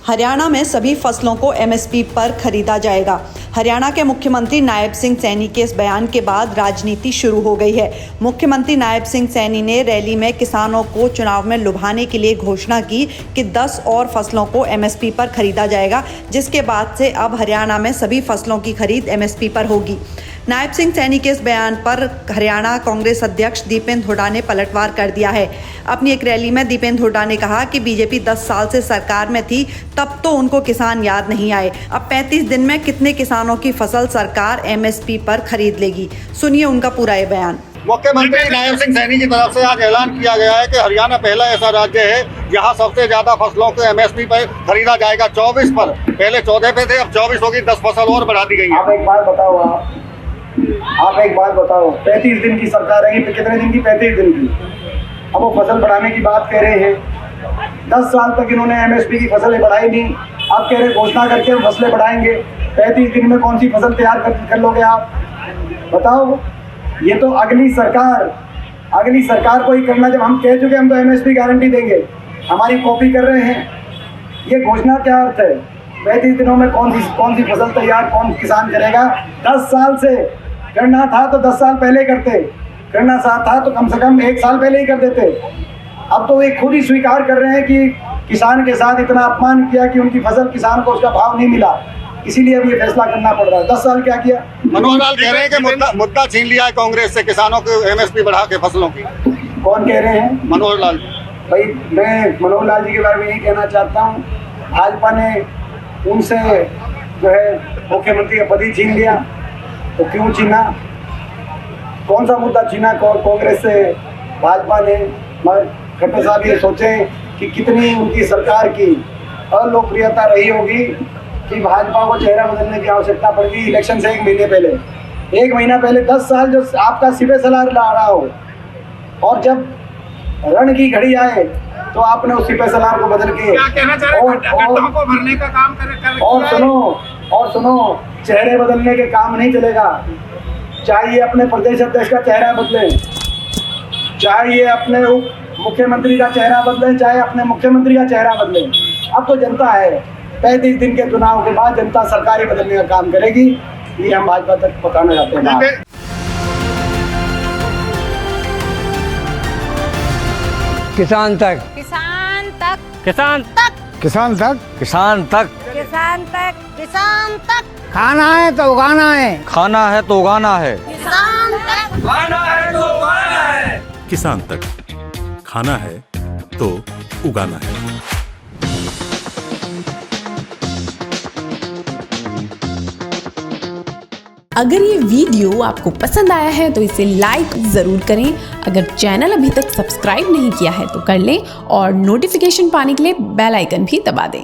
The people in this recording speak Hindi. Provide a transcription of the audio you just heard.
हरियाणा में सभी फसलों को एमएसपी पर खरीदा जाएगा। हरियाणा के मुख्यमंत्री नायब सिंह सैनी के इस बयान के बाद राजनीति शुरू हो गई है। मुख्यमंत्री नायब सिंह सैनी ने रैली में किसानों को चुनाव में लुभाने के लिए घोषणा की कि 10 और फसलों को एमएसपी पर खरीदा जाएगा, जिसके बाद से अब हरियाणा में सभी फसलों की खरीद एमएसपी पर होगी। नायब सिंह सैनी के इस बयान पर हरियाणा कांग्रेस अध्यक्ष दीपेंद्र हुड्डा ने पलटवार कर दिया है। अपनी एक रैली में दीपेंद्र हुड्डा ने कहा कि बीजेपी 10 साल से सरकार में थी, तब तो उनको किसान याद नहीं आए। अब 35 दिन में कितने किसानों की फसल सरकार एमएसपी पर खरीद लेगी? सुनिए उनका पूरा ये बयान। मुख्यमंत्री नायब सिंह सैनी की तरफ से आज ऐलान किया गया है कि हरियाणा पहला ऐसा राज्य है जहां सबसे ज्यादा फसलों को एमएसपी पर खरीदा जाएगा। 24 पर, पहले 14 पे थे, अब 24 होगी। 10 फसल और बढ़ा दी गई है। आप एक बात बताओ 35 दिन की सरकार है, कितने दिन की? 35 दिन की। अब वो फसल बढ़ाने की बात कह रहे हैं। 10 साल तक इन्होंने एमएसपी की फसलें बढ़ाई नहीं। अब कह रहे घोषणा करके हम फसलें बढ़ाएंगे। 35 दिन में कौन सी फसल तैयार कर लोगे आप? बताओ। ये तो अगली सरकार को ही करना। जब हम कह चुके हम तो एमएसपी गारंटी देंगे, हमारी कॉपी कर रहे हैं। ये घोषणा क्या अर्थ है? 35 दिनों में कौन सी फसल तैयार कौन किसान करेगा? 10 साल से करना था तो 10 साल पहले करते, करना था तो कम से कम 1 साल पहले ही कर देते। अब तो वे खुद ही स्वीकार कर रहे हैं कि किसान के साथ इतना अपमान किया कि उनकी फसल किसान को उसका भाव नहीं मिला, इसीलिए अब ये फैसला करना पड़ रहा है। 10 साल क्या किया? मनोहर लाल कह रहे हैं कि मुद्दा छीन लिया है कांग्रेस से किसानों को एमएसपी बढ़ा के फसलों की। कौन कह रहे हैं? मनोहर लाल। भाई मैं मनोहर लाल जी के बारे में यही कहना चाहता हूँ, भाजपा ने उनसे जो है मुख्यमंत्री का पद ही छीन लिया। तो क्यों छीना? कौन सा मुद्दा छीना कांग्रेस से भाजपा ने? मगर खट्टर साहब ये सोचें कि कितनी उनकी सरकार की अलोकप्रियता रही होगी कि भाजपा को चेहरा बदलने की आवश्यकता पड़ गई इलेक्शन से 1 महीना पहले। 10 साल जो आपका सिपह सलार ला रहा हो, और जब रण की घड़ी आए तो आपने उस सिपह सलार को बदल के क्या कहना चाह रहे हैं? को भरने का काम कर और सुनो, चेहरे बदलने के काम नहीं चलेगा। चाहिए अपने प्रदेश अध्यक्ष का चेहरा बदले, चाहिए अपने उप मुख्यमंत्री का चेहरा बदले, चाहे अपने मुख्यमंत्री का चेहरा बदले। अब तो जनता है, 35 दिन के चुनाव के बाद जनता सरकार ही बदलने का काम करेगी। ये हम भाजपा तक बताना चाहते हैं। किसान तक, किसान तक, किसान तक, किसान तक, किसान तक, किसान तक, किसान तक। खाना है तो उगाना है, खाना है तो उगाना है, किसान तक, खाना है तो उगाना है। किसान तक, खाना है तो उगाना है। अगर ये वीडियो आपको पसंद आया है तो इसे लाइक ज़रूर करें। अगर चैनल अभी तक सब्सक्राइब नहीं किया है तो कर लें और नोटिफिकेशन पाने के लिए बेल आइकन भी दबा दें।